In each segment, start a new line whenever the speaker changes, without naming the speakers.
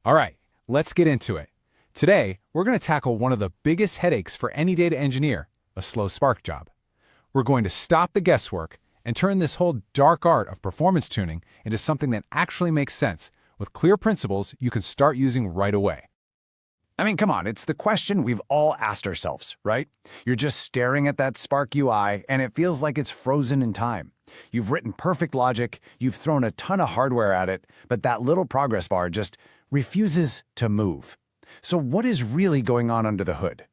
All right, let's get into it. Today, we're going to tackle one of the biggest headaches for any data engineer, a slow Spark job. We're going to stop the guesswork and turn this whole dark art of performance tuning into something that actually makes sense, with clear principles you can start using right away.
I mean, come on, it's the question we've all asked ourselves, right? You're just staring at that Spark UI, and it feels like it's frozen in time. You've written perfect logic, you've thrown a ton of hardware at it, but that little progress bar just refuses to move. So what is really going on under the hood?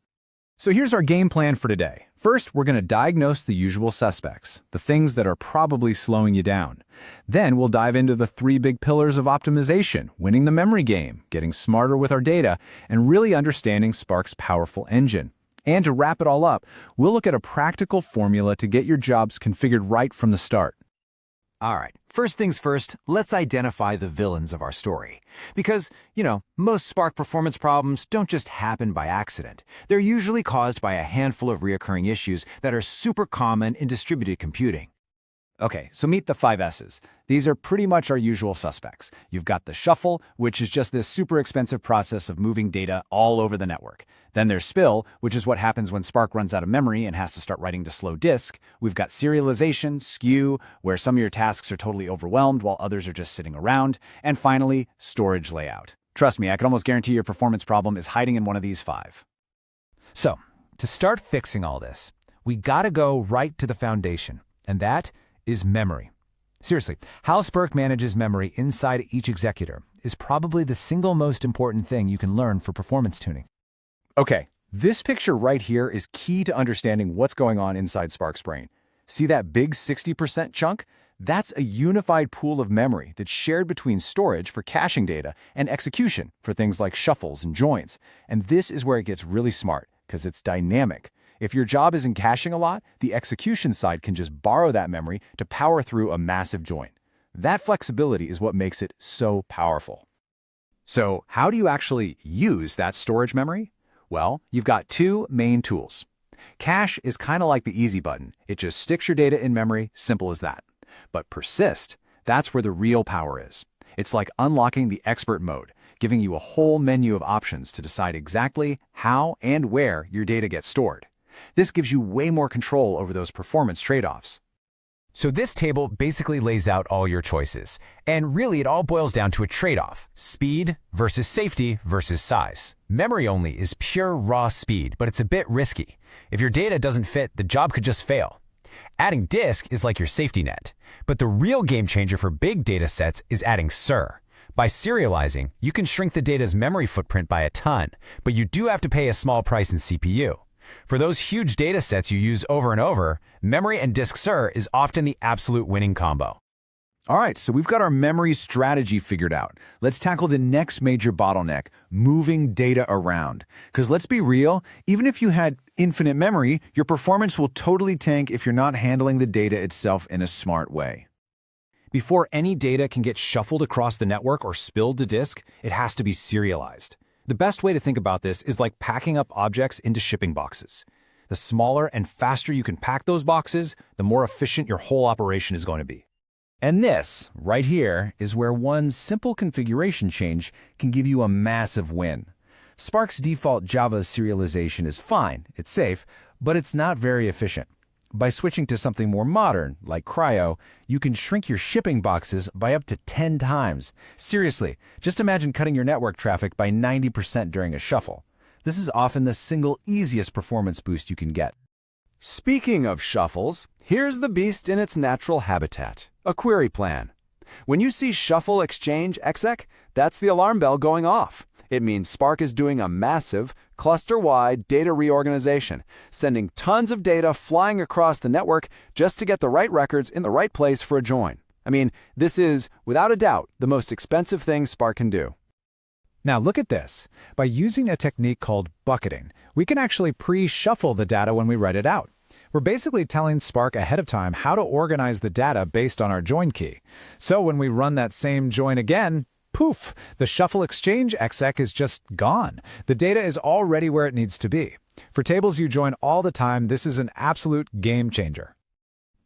So here's our game plan for today. First, we're going to diagnose the usual suspects, the things that are probably slowing you down. Then we'll dive into the 3 big pillars of optimization, winning the memory game, getting smarter with our data, and really understanding Spark's powerful engine. And to wrap it all up, we'll look at a practical formula to get your jobs configured right from the start.
All right, first things first, let's identify the villains of our story. Because, most Spark performance problems don't just happen by accident. They're usually caused by a handful of recurring issues that are super common in distributed computing.
Okay, so meet the 5 S's. These are pretty much our usual suspects. You've got the shuffle, which is just this super expensive process of moving data all over the network. Then there's spill, which is what happens when Spark runs out of memory and has to start writing to slow disk. We've got serialization, skew, where some of your tasks are totally overwhelmed while others are just sitting around. And finally, storage layout. Trust me, I can almost guarantee your performance problem is hiding in one of these 5.
So, to start fixing all this, we gotta go right to the foundation, and that is memory. Seriously, how Spark manages memory inside each executor is probably the single most important thing you can learn for performance tuning.
Okay, this picture right here is key to understanding what's going on inside Spark's brain. See that big 60% chunk? That's a unified pool of memory that's shared between storage for caching data and execution for things like shuffles and joins. And this is where it gets really smart, because it's dynamic. If your job isn't caching a lot, the execution side can just borrow that memory to power through a massive join. That flexibility is what makes it so powerful. So how do you actually use that storage memory? Well, you've got 2 main tools. Cache is kind of like the easy button. It just sticks your data in memory, simple as that. But persist, that's where the real power is. It's like unlocking the expert mode, giving you a whole menu of options to decide exactly how and where your data gets stored. This gives you way more control over those performance trade-offs.
So this table basically lays out all your choices. And really, it all boils down to a trade-off: speed versus safety versus size. Memory only is pure raw speed, but it's a bit risky. If your data doesn't fit, the job could just fail. Adding disk is like your safety net. But the real game changer for big data sets is adding SIR. By serializing, you can shrink the data's memory footprint by a ton, but you do have to pay a small price in CPU. For those huge data sets you use over and over, memory and disk SIR is often the absolute winning combo.
All right, so we've got our memory strategy figured out. Let's tackle the next major bottleneck, moving data around. Because let's be real, even if you had infinite memory, your performance will totally tank if you're not handling the data itself in a smart way. Before any data can get shuffled across the network or spilled to disk, it has to be serialized. The best way to think about this is like packing up objects into shipping boxes. The smaller and faster you can pack those boxes, the more efficient your whole operation is going to be. And this, right here, is where one simple configuration change can give you a massive win. Spark's default Java serialization is fine, it's safe, but it's not very efficient. By switching to something more modern, like Kryo, you can shrink your shipping boxes by up to 10 times. Seriously, just imagine cutting your network traffic by 90% during a shuffle. This is often the single easiest performance boost you can get. Speaking of shuffles, here's the beast in its natural habitat, a query plan. When you see shuffle exchange exec, that's the alarm bell going off. It means Spark is doing a massive, cluster-wide data reorganization, sending tons of data flying across the network just to get the right records in the right place for a join. I mean, this is, without a doubt, the most expensive thing Spark can do.
Now look at this. By using a technique called bucketing, we can actually pre-shuffle the data when we write it out. We're basically telling Spark ahead of time how to organize the data based on our join key. So when we run that same join again, poof, the shuffle exchange exec is just gone. The data is already where it needs to be. For tables you join all the time, this is an absolute game changer.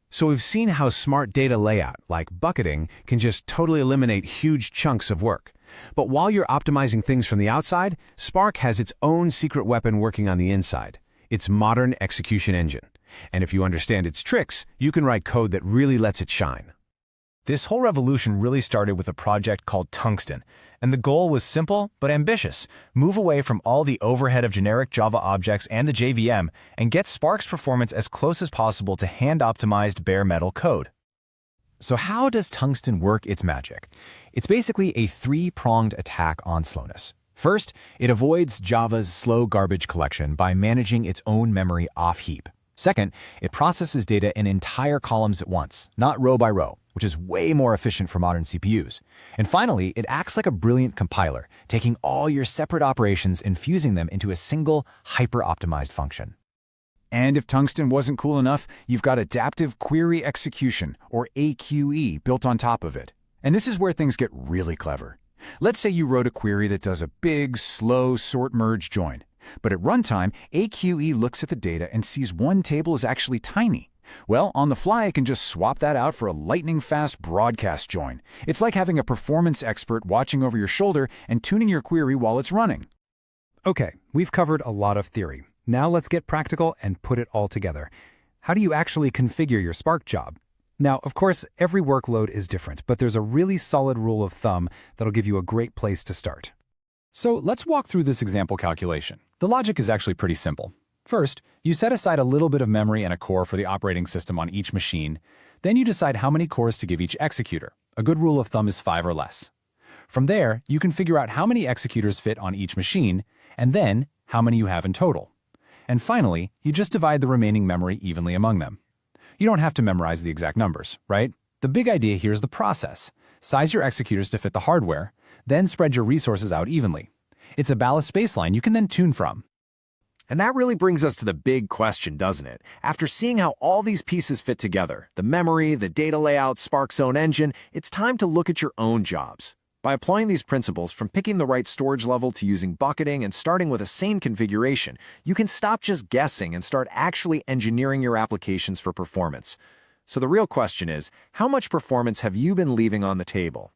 So we've seen how smart data layout, like bucketing, can just totally eliminate huge chunks of work.
But while you're optimizing things from the outside, Spark has its own secret weapon working on the inside, its modern execution engine. And if you understand its tricks, you can write code that really lets it shine.
This whole revolution really started with a project called Tungsten, and the goal was simple but ambitious: move away from all the overhead of generic Java objects and the JVM and get Spark's performance as close as possible to hand-optimized bare metal code. So how does Tungsten work its magic? It's basically a three-pronged attack on slowness. First, it avoids Java's slow garbage collection by managing its own memory off-heap. Second, it processes data in entire columns at once, not row by row, which is way more efficient for modern CPUs. And finally, it acts like a brilliant compiler, taking all your separate operations and fusing them into a single hyper-optimized function.
And if Tungsten wasn't cool enough, you've got Adaptive Query Execution, or AQE, built on top of it. And this is where things get really clever. Let's say you wrote a query that does a big, slow sort-merge join. But at runtime, AQE looks at the data and sees one table is actually tiny. Well, on the fly, it can just swap that out for a lightning-fast broadcast join. It's like having a performance expert watching over your shoulder and tuning your query while it's running.
Okay, we've covered a lot of theory. Now let's get practical and put it all together. How do you actually configure your Spark job? Now, of course, every workload is different, but there's a really solid rule of thumb that'll give you a great place to start.
So let's walk through this example calculation. The logic is actually pretty simple. First, you set aside a little bit of memory and a core for the operating system on each machine. Then you decide how many cores to give each executor. A good rule of thumb is 5 or less. From there, you can figure out how many executors fit on each machine, and then how many you have in total. And finally, you just divide the remaining memory evenly among them. You don't have to memorize the exact numbers, right? The big idea here is the process. Size your executors to fit the hardware, then spread your resources out evenly. It's a ballast baseline you can then tune from.
And that really brings us to the big question, doesn't it? After seeing how all these pieces fit together, the memory, the data layout, Spark's own engine, it's time to look at your own jobs. By applying these principles, from picking the right storage level to using bucketing and starting with a sane configuration, you can stop just guessing and start actually engineering your applications for performance. So the real question is, how much performance have you been leaving on the table?